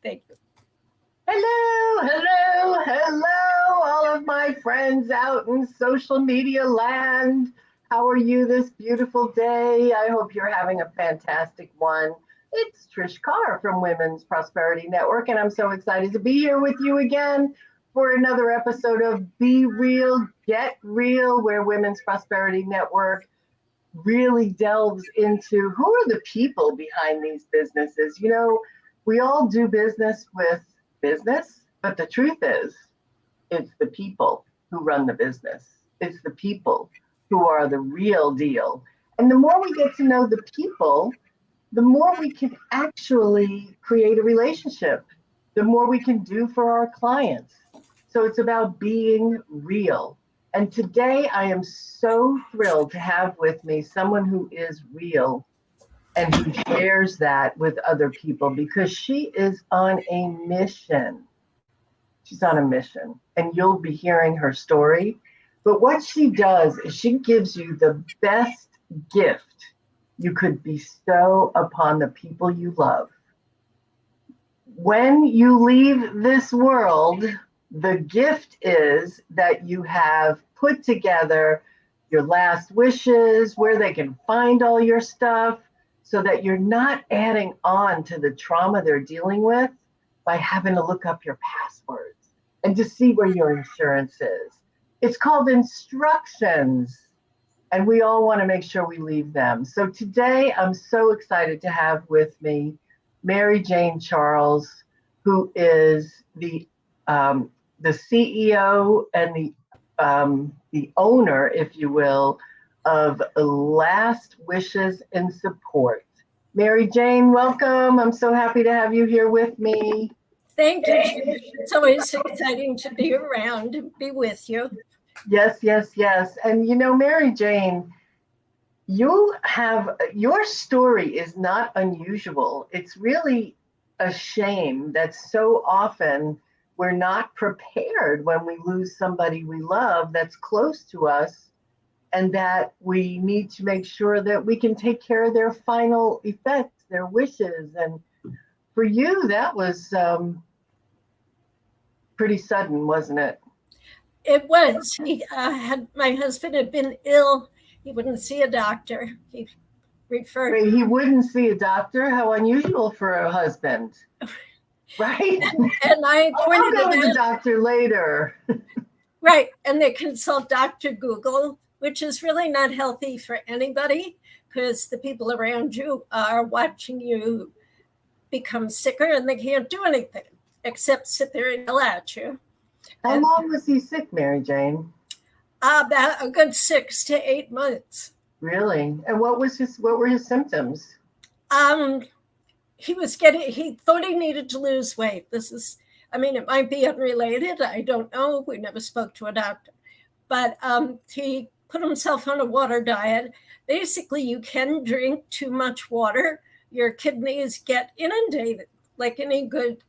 Thank you. Hello, all of my friends out in social media land. How are you this beautiful day? I hope you're having a fantastic one. It's Trish Carr from Women's Prosperity Network, and I'm so excited to be here with you again for another episode of Be Real, Get Real, where Women's Prosperity Network really delves into who are the people behind these businesses. You know, we all do business with business, but the truth is, it's the people who run the business. It's the people who are the real deal. And the more we get to know the people, the more we can actually create a relationship, the more we can do for our clients. So it's about being real. And today I am so thrilled to have with me someone who is real and who shares that with other people because she is on a mission. She's on a mission, and you'll be hearing her story. But what she does is she gives you the best gift you could bestow upon the people you love. When you leave this world, the gift is that you have put together your last wishes, where they can find all your stuff, so that you're not adding on to the trauma they're dealing with by having to look up your passwords and to see where your insurance is. It's called instructions, and we all want to make sure we leave them. So today, I'm so excited to have with me Mary Jane Charles, who is the CEO and the owner, if you will, of Last Wishes in Support. Mary Jane, welcome. I'm so happy to have you here with me. Thank you. It's always exciting to be around and be with you. Yes. And you know, Mary Jane, your story is not unusual. It's really a shame that so often we're not prepared when we lose somebody we love that's close to us, and that we need to make sure that we can take care of their final effects, their wishes. And for you, that was pretty sudden, wasn't it? It was. My husband had been ill. He wouldn't see a doctor. He referred. Wait, he wouldn't see a doctor? How unusual for a husband, right? And I pointed I'll go it to the out. doctor later. Right. And they consult Dr. Google, which is really not healthy for anybody because the people around you are watching you become sicker and they can't do anything except sit there and yell at you. How long was he sick, Mary Jane? About a good 6 to 8 months. Really? And what were his symptoms? He thought he needed to lose weight. It might be unrelated. I don't know. We never spoke to a doctor. But he put himself on a water diet. Basically, you can drink too much water. Your kidneys get inundated like any good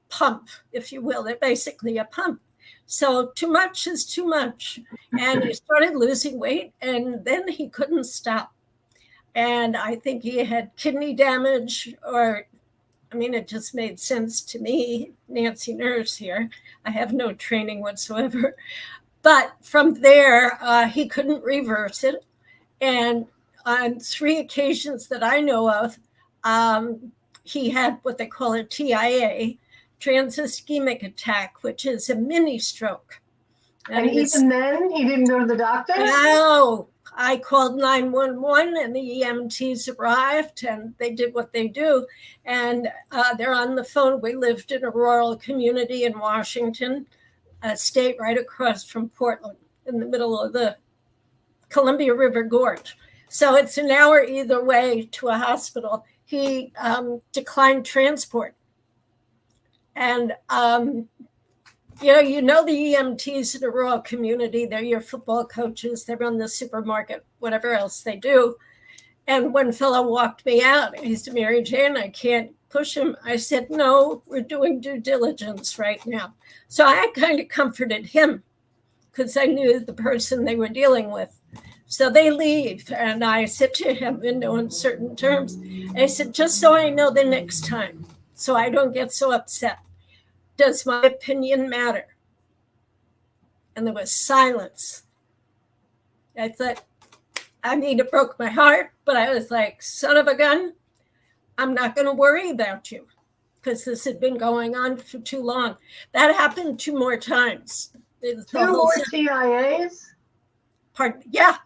pump, if you will. They're basically a pump. So too much is too much. And he started losing weight, and then he couldn't stop. And I think he had kidney damage, it just made sense to me, Nancy Nurse here. I have no training whatsoever. But from there, he couldn't reverse it. And on 3 occasions that I know of, he had what they call a TIA, transischemic attack, which is a mini stroke. And even then, he didn't go to the doctor? No. I called 911 and the EMTs arrived and they did what they do. And they're on the phone. We lived in a rural community in Washington, a state right across from Portland in the middle of the Columbia River Gorge. So it's an hour either way to a hospital. He declined transport. And, you know the EMTs in a rural community, they're your football coaches, they run the supermarket, whatever else they do. And one fellow walked me out. He said, Mary Jane, I can't push him. I said, no, we're doing due diligence right now. So I kind of comforted him because I knew the person they were dealing with. So they leave. And I said to him in no uncertain terms, I said, just so I know the next time so I don't get so upset. Does my opinion matter? And there was silence. I thought, I mean, it broke my heart, but I was like, son of a gun, I'm not going to worry about you, because this had been going on for too long. That happened 2 more times. Two more TIAs? Pardon, yeah.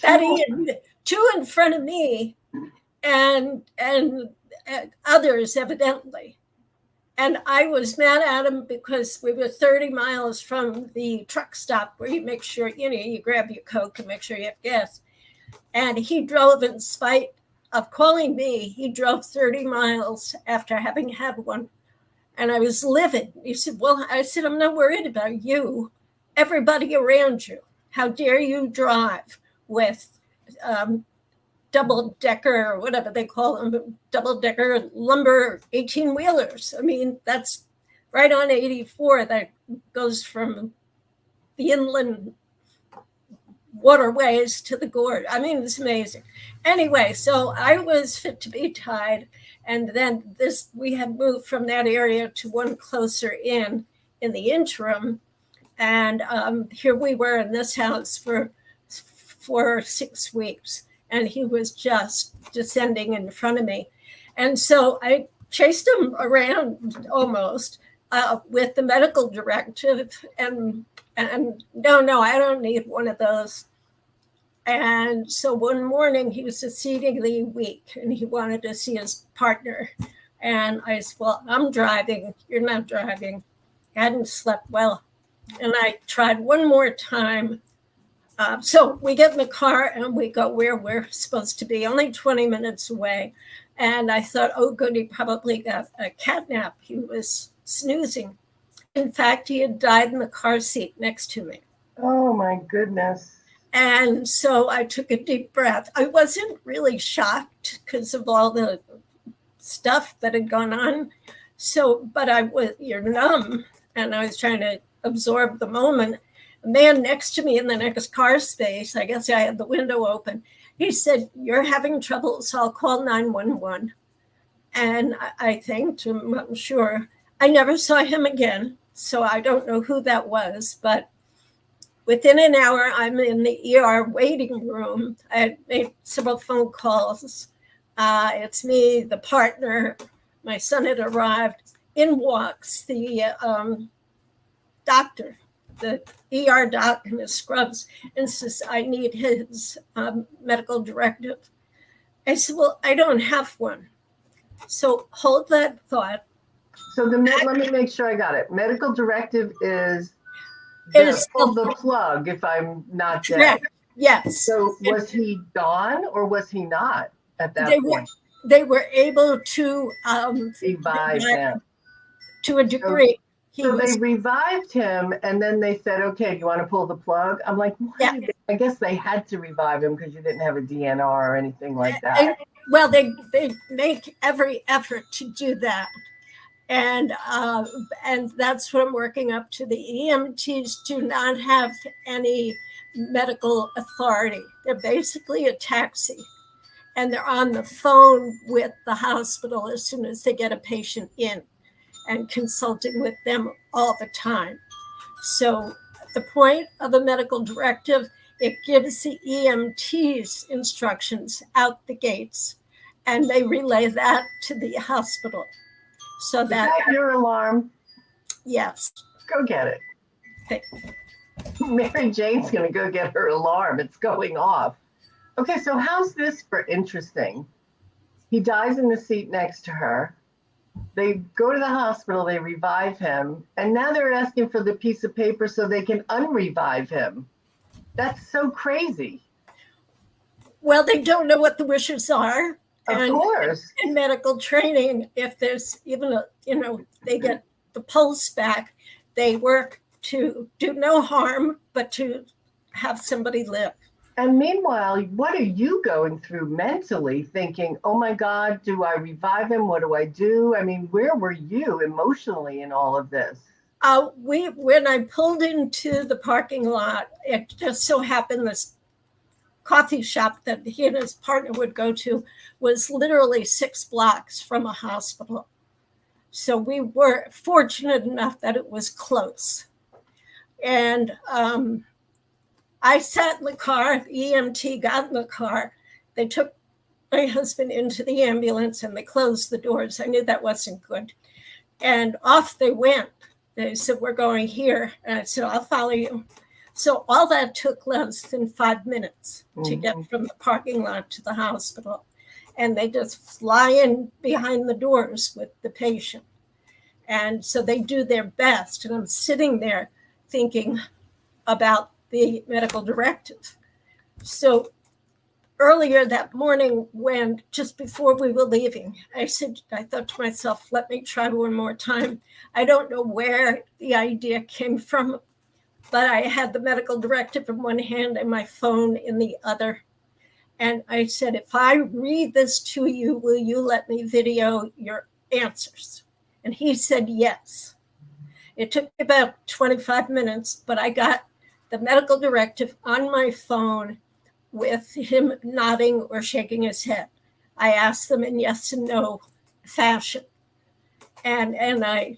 That he had 2 in front of me and others, evidently. And I was mad at him because we were 30 miles from the truck stop where you make sure, you grab your Coke and make sure you have gas. And he drove, in spite of calling me, he drove 30 miles after having had one. And I was livid. He said, well, I said, I'm not worried about you. Everybody around you. How dare you drive with double-decker, or whatever they call them, double-decker lumber 18-wheelers. I mean, that's right on 84 that goes from the inland waterways to the gorge. I mean, it's amazing. Anyway, so I was fit to be tied. And then we had moved from that area to one closer in the interim. And here we were in this house for 6 weeks. And he was just descending in front of me. And so I chased him around almost with the medical directive. And no, I don't need one of those. And so one morning he was exceedingly weak and he wanted to see his partner. And I said, well, I'm driving. You're not driving. I hadn't slept well. And I tried one more time. So we get in the car and we go where we're supposed to be, only 20 minutes away. And I thought, oh, good, he probably got a cat nap. He was snoozing. In fact, he had died in the car seat next to me. Oh, my goodness. And so I took a deep breath. I wasn't really shocked because of all the stuff that had gone on. But you're numb. And I was trying to absorb the moment. A man next to me in the next car space, I guess I had the window open, he said, you're having trouble, so I'll call 911. And I thanked him, I'm sure. I never saw him again, so I don't know who that was. But within an hour, I'm in the ER waiting room. I had made several phone calls. It's me, the partner, my son had arrived. In walks the doctor, the ER doc in his scrubs, and says, I need his medical directive. I said, well, I don't have one. So hold that thought. So let me make sure I got it. Medical directive is pull the plug if I'm not dead. Correct. Yes. So was he gone or was he not at that point? They were able to revive him. To a degree. So they revived him, and then they said, okay, do you want to pull the plug? I'm like, yeah. I guess they had to revive him because you didn't have a DNR or anything like that. Well, they make every effort to do that. And that's what I'm working up to. The EMTs do not have any medical authority. They're basically a taxi. And they're on the phone with the hospital as soon as they get a patient in, and consulting with them all the time. So the point of a medical directive, it gives the EMTs instructions out the gates, and they relay that to the hospital. So Is that your alarm? Yes. Go get it. Okay. Mary Jane's going to go get her alarm. It's going off. Okay, so how's this for interesting? He dies in the seat next to her. They go to the hospital, they revive him, and now they're asking for the piece of paper so they can unrevive him. That's so crazy. Well, they don't know what the wishes are. Of course. In medical training, if there's even they get the pulse back, they work to do no harm, but to have somebody live. And meanwhile, what are you going through mentally thinking, oh my God, do I revive him? What do I do? I mean, where were you emotionally in all of this? When I pulled into the parking lot, it just so happened this coffee shop that he and his partner would go to was literally 6 blocks from a hospital. So we were fortunate enough that it was close. And I sat in the car, the EMT got in the car. They took my husband into the ambulance and they closed the doors. I knew that wasn't good. And off they went. They said, we're going here. And I said, I'll follow you. So all that took less than 5 minutes to get from the parking lot to the hospital. And they just fly in behind the doors with the patient. And so they do their best. And I'm sitting there thinking about the medical directive. So earlier that morning, when just before we were leaving, I thought to myself, let me try one more time. I don't know where the idea came from, but I had the medical directive in one hand and my phone in the other. And I said, if I read this to you, will you let me video your answers? And he said, yes. It took about 25 minutes, but I got the medical directive on my phone with him nodding or shaking his head. I asked them in yes and no fashion. And I,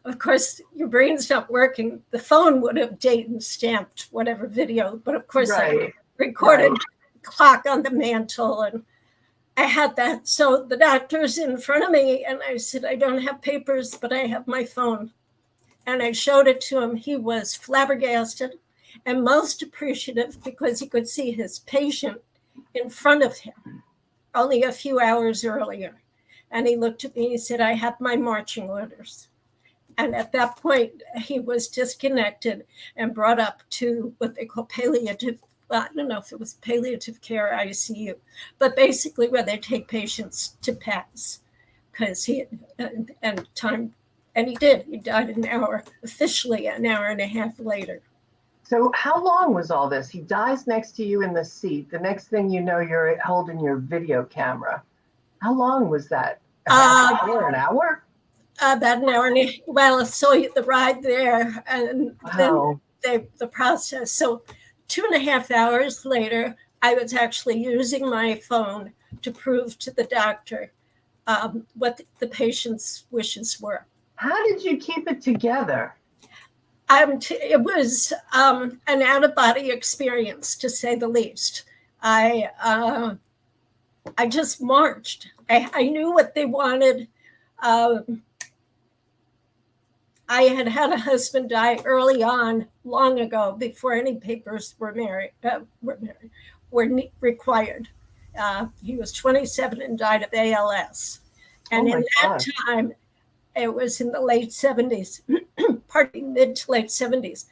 of course, your brain's not working. The phone would have date and stamped whatever video, but of course I recorded clock on the mantle and I had that. So the doctor's in front of me and I said, I don't have papers, but I have my phone. And I showed it to him. He was flabbergasted and most appreciative because he could see his patient in front of him only a few hours earlier. And he looked at me and he said, I have my marching orders. And at that point, he was disconnected and brought up to what they call palliative, I don't know if it was palliative care or ICU, but basically where they take patients to pass because he and time, and he did. He died officially an hour and a half later. So how long was all this? He dies next to you in the seat. The next thing you know, you're holding your video camera. How long was that? An hour? About an hour and a half. Well, so the ride there and then the process. So 2.5 hours later, I was actually using my phone to prove to the doctor what the patient's wishes were. How did you keep it together? It was an out-of-body experience, to say the least. I just marched. I knew what they wanted. I had a husband die early on, long ago, before any papers were required. He was 27 and died of ALS. And in that time, it was in the late 70s, mid to late 70s.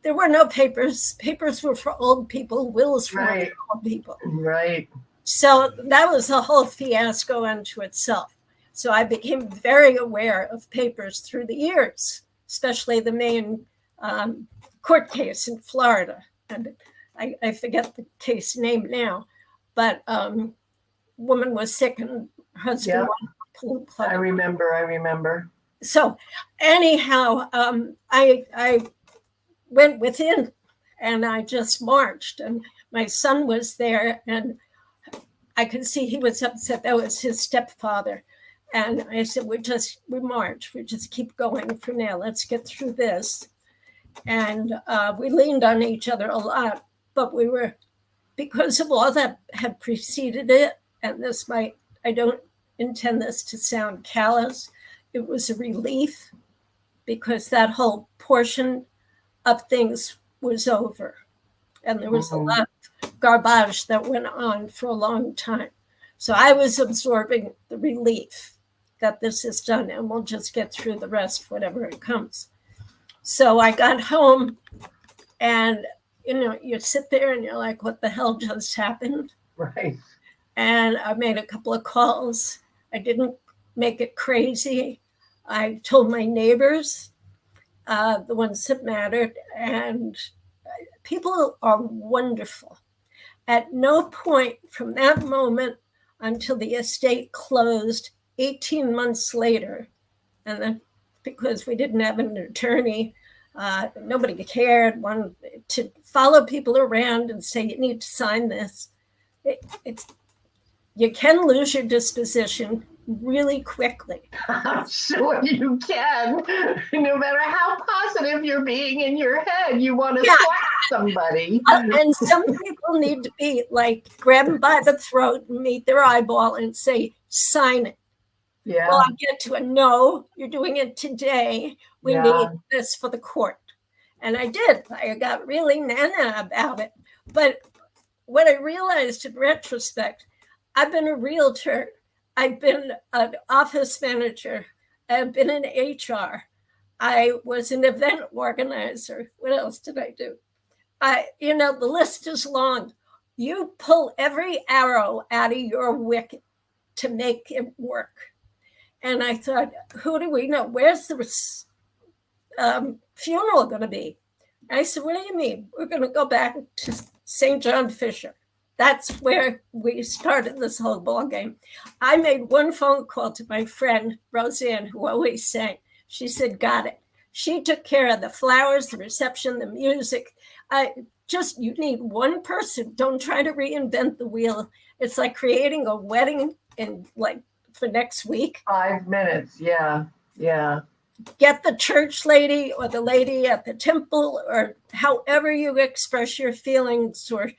There were no papers. Papers were for old people. Wills were for old people. Right. So that was a whole fiasco unto itself. So I became very aware of papers through the years, especially the main court case in Florida. And I forget the case name now, but woman was sick and her husband pulled the plug. I remember. So anyhow, I went within and I just marched, and my son was there and I could see he was upset. That was his stepfather. And I said, we march. We just keep going for now. Let's get through this. And we leaned on each other a lot, but we were, because of all that had preceded it, and I don't intend this to sound callous, it was a relief because that whole portion of things was over. And there was a lot of garbage that went on for a long time. So I was absorbing the relief that this is done, and we'll just get through the rest, whatever it comes. So I got home, and you sit there and you're like, what the hell just happened? Right. And I made a couple of calls. I didn't make it crazy. I told my neighbors, the ones that mattered, and people are wonderful. At no point from that moment until the estate closed 18 months later, and then because we didn't have an attorney, nobody cared, wanted to follow people around and say, you need to sign this. You can lose your disposition. really quickly. I'm sure you can. No matter how positive you're being in your head, you want to Yeah. slap somebody. And some people need to be like, grab them by the throat and meet their eyeball and say, sign it. Yeah. Well, I get to a no, you're doing it today. We need this for the court. And I did. I got really nana about it. But what I realized in retrospect, I've been a realtor, I've been an office manager, I've been in HR, I was an event organizer. What else did I do? The list is long. You pull every arrow out of your wicket to make it work. And I thought, who do we know? Where's the funeral going to be? I said, what do you mean? We're going to go back to St. John Fisher. That's where we started this whole ball game. I made one phone call to my friend, Roseanne, who always sang. She said, got it. She took care of the flowers, the reception, the music. You need one person. Don't try to reinvent the wheel. It's like creating a wedding for next week. 5 minutes. Yeah. Get the church lady or the lady at the temple, or however you express your feelings, or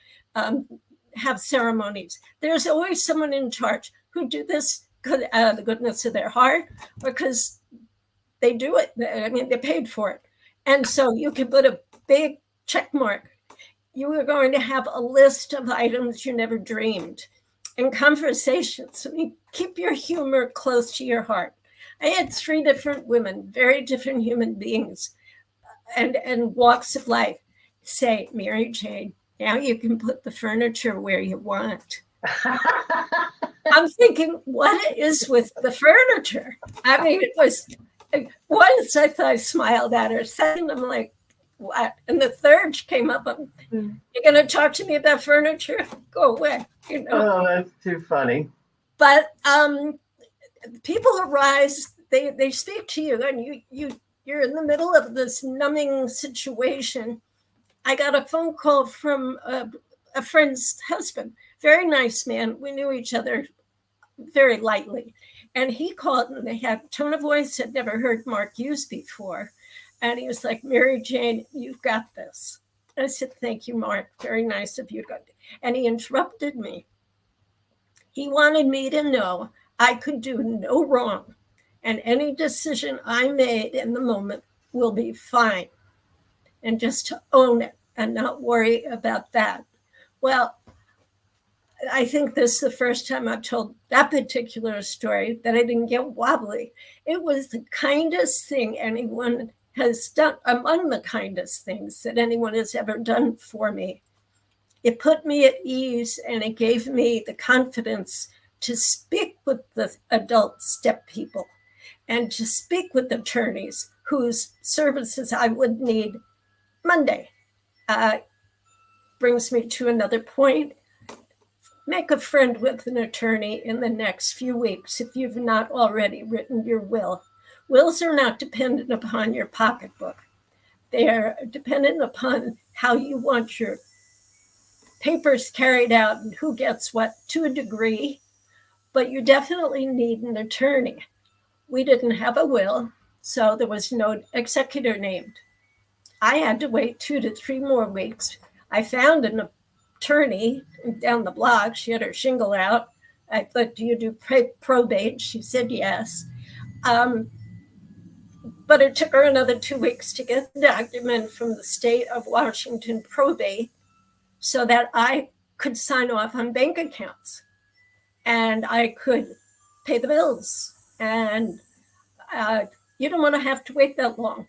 have ceremonies. There's always someone in charge who do this out of the goodness of their heart, or because they do it. I mean, they're paid for it. And so you can put a big check mark. You are going to have a list of items you never dreamed. And conversations. I mean, keep your humor close to your heart. I had 3 different women, very different human beings and walks of life, say, Mary Jane, now you can put the furniture where you want. I'm thinking, what is with the furniture? I mean, it was, once I thought I smiled at her. Second, I'm like, what? And the third came up, you're going to talk to me about furniture? Go away. Oh, that's too funny. But people arise, they speak to you, and you're in the middle of this numbing situation. I got a phone call from a friend's husband, very nice man. We knew each other very lightly. And he called, and they had a tone of voice I'd never heard Mark use before. And he was like, Mary Jane, you've got this. I said, thank you, Mark. Very nice of you. And he interrupted me. He wanted me to know I could do no wrong, and any decision I made in the moment will be fine, and just to own it and not worry about that. Well, I think this is the first time I've told that particular story that I didn't get wobbly. It was the kindest thing anyone has done, among the kindest things that anyone has ever done for me. It put me at ease, and it gave me the confidence to speak with the adult step people and to speak with attorneys whose services I would need Monday. Brings me to another point. Make a friend with an attorney in the next few weeks if you've not already written your will. Wills are not dependent upon your pocketbook. They are dependent upon how you want your papers carried out and who gets what to a degree, but you definitely need an attorney. We didn't have a will, so there was no executor named. I had to wait 2 to 3 more weeks. I found an attorney down the block. She had her shingle out. I thought, do you do probate? She said yes. But it took her another 2 weeks to get the document from the state of Washington probate so that I could sign off on bank accounts and I could pay the bills. And you don't want to have to wait that long.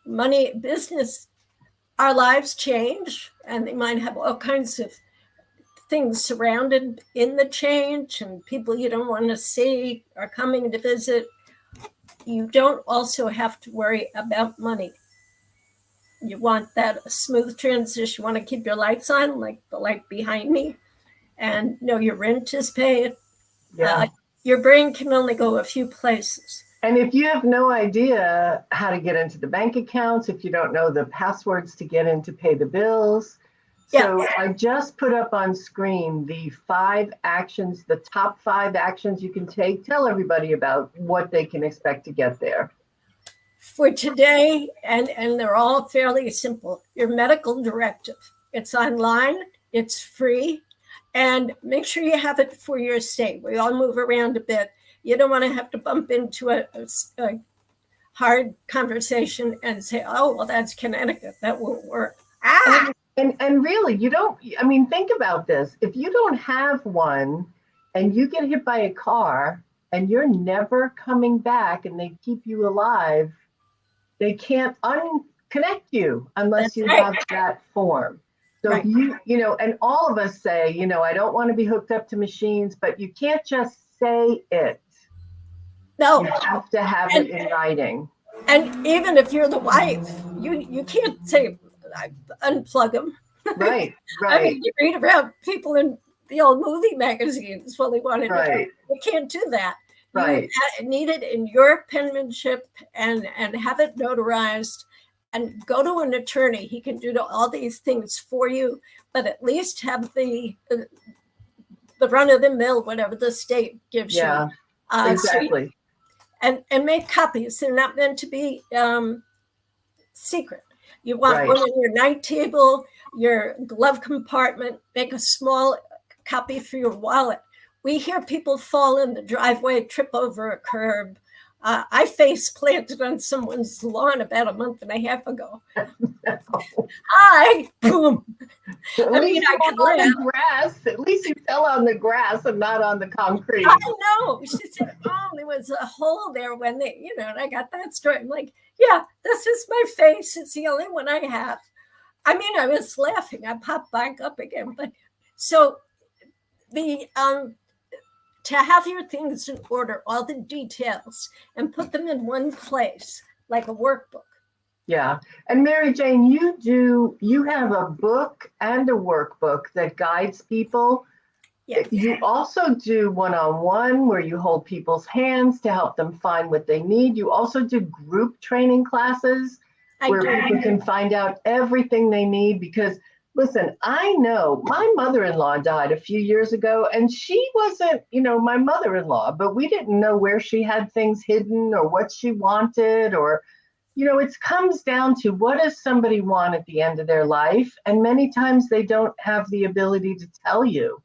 Money, business, our lives change, and they might have all kinds of things surrounded in the change, and people you don't want to see are coming to visit. You don't also have to worry about money. You want that smooth transition. You want to keep your lights on, like the light behind me, and know your rent is paid. Yeah. Your brain can only go a few places. And if you have no idea how to get into the bank accounts, if you don't know the passwords to get in to pay the bills, So I just put up on screen the 5 actions, the top 5 actions you can take. Tell everybody about what they can expect to get there. For today, and they're all fairly simple. Your medical directive. It's online, it's free, and make sure you have it for your state. We all move around a bit. You don't want to have to bump into a hard conversation and say, oh, well, that's Connecticut. That won't work. And really, you don't, I mean, think about this. If you don't have one and you get hit by a car and you're never coming back and they keep you alive, they can't unconnect you unless you have that form. So if you know, and all of us say, you know, I don't want to be hooked up to machines, but you can't just say it. No. You have to have it in writing. And even if you're the wife, you can't say, unplug them. Right. I mean, you read about people in the old movie magazines. Well, they wanted to. You can't do that. Right. You need it in your penmanship and have it notarized, and go to an attorney. He can do all these things for you, but at least have the run of the mill, whatever the state gives you. Exactly. And make copies. They're not meant to be secret. You want one on your night table, your glove compartment. Make a small copy for your wallet. We hear people fall in the driveway, trip over a curb. I face planted on someone's lawn about a month and a half ago. Hi, boom. At least you fell on the grass. At least you fell on the grass and not on the concrete. I know. She said, oh, there was a hole there when they, you know, and I got that story. I'm like, yeah, this is my face. It's the only one I have. I mean, I was laughing. I popped back up again. But so the to have your things in order, all the details, and put them in one place, like a workbook. Yeah. And Mary Jane, you have a book and a workbook that guides people. Yes. You also do one-on-one where you hold people's hands to help them find what they need. You also do group training classes where people can find out everything they need, because listen, I know my mother-in-law died a few years ago, and she wasn't, you know, my mother-in-law, but we didn't know where she had things hidden or what she wanted, or, you know, it comes down to what does somebody want at the end of their life? And many times they don't have the ability to tell you.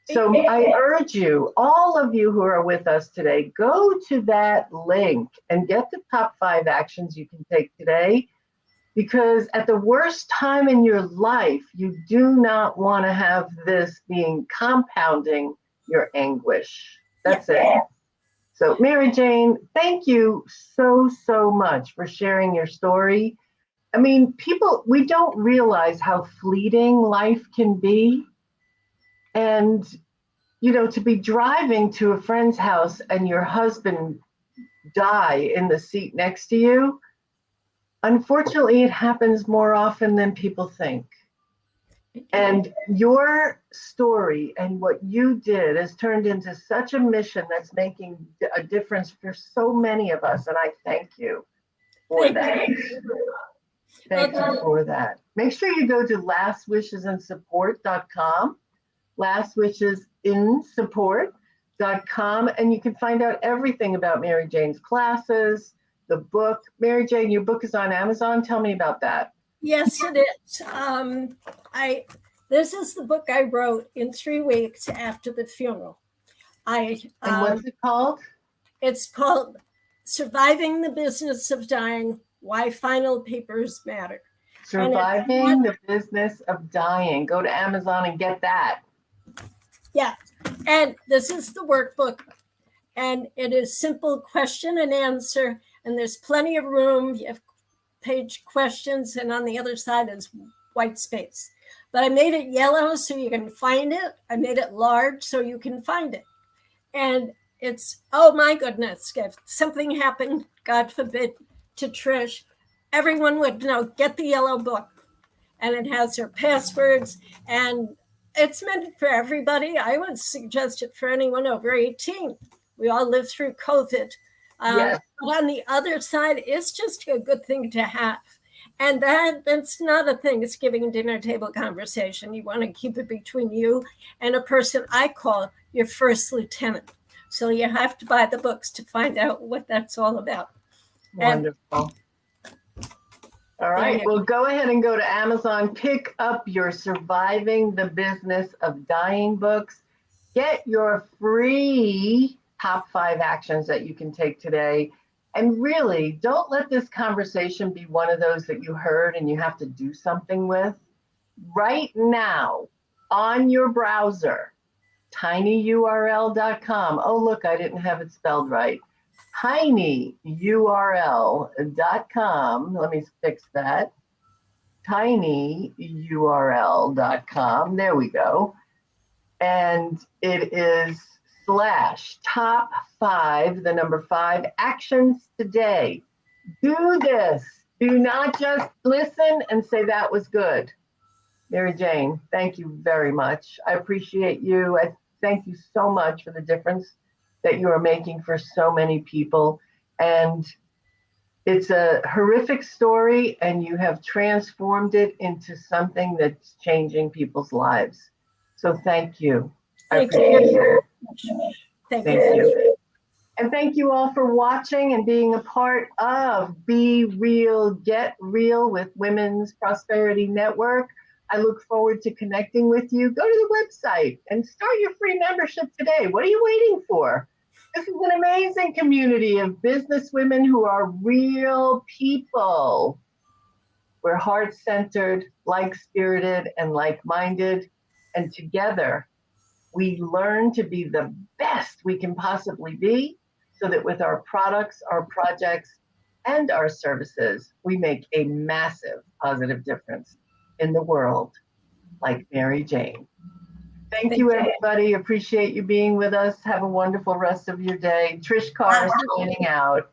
So I urge you, all of you who are with us today, go to that link and get the top 5 actions you can take today. Because at the worst time in your life, you do not want to have this being compounding your anguish. That's it. So Mary Jane, thank you so, so much for sharing your story. I mean, we don't realize how fleeting life can be. And, you know, to be driving to a friend's house and your husband die in the seat next to you, unfortunately, it happens more often than people think. And your story and what you did has turned into such a mission that's making a difference for so many of us. And I thank you for that. Thank you for that. Make sure you go to lastwishesinsupport.com, lastwishesinsupport.com, and you can find out everything about Mary Jane's classes, the book. Mary Jane, your book is on Amazon. Tell me about that. Yes, it is. This is the book I wrote in 3 weeks after the funeral. And what's it called? It's called Surviving the Business of Dying, Why Final Papers Matter. Surviving the Business of Dying. Go to Amazon and get that. Yeah. And this is the workbook. And it is simple question and answer. And there's plenty of room. You have page questions, and on the other side is white space. But I made it yellow so you can find it. I made it large so you can find it. And it's, oh my goodness, if something happened, God forbid, to Trish, everyone would know, get the yellow book. And it has their passwords, and it's meant for everybody. I would suggest it for anyone over 18. We all lived through COVID. Yes. But on the other side, it's just a good thing to have. And that's not a thing. It's giving dinner table conversation. You want to keep it between you and a person I call your first lieutenant. So you have to buy the books to find out what that's all about. Wonderful. All right, well, go ahead and go to Amazon, pick up your Surviving the Business of Dying books, get your free top 5 actions that you can take today. And really, don't let this conversation be one of those that you heard and you have to do something with. Right now, on your browser, tinyurl.com. Oh, look, I didn't have it spelled right. tinyurl.com. Let me fix that. tinyurl.com. There we go. And it is /top 5, the number 5, actions today. Do this. Do not just listen and say that was good. Mary Jane, thank you very much. I appreciate you. I thank you so much for the difference that you are making for so many people. And it's a horrific story, and you have transformed it into something that's changing people's lives. So thank you. Thank you. Thank you. And thank you all for watching and being a part of Be Real, Get Real with Women's Prosperity Network. I look forward to connecting with you. Go to the website and start your free membership today. What are you waiting for? This is an amazing community of business women who are real people. We're heart-centered, like-spirited, and like-minded. And together, we learn to be the best we can possibly be, so that with our products, our projects, and our services, we make a massive positive difference in the world, like Mary Jane. Thank you, everybody. Appreciate you being with us. Have a wonderful rest of your day. Trish Carr signing out.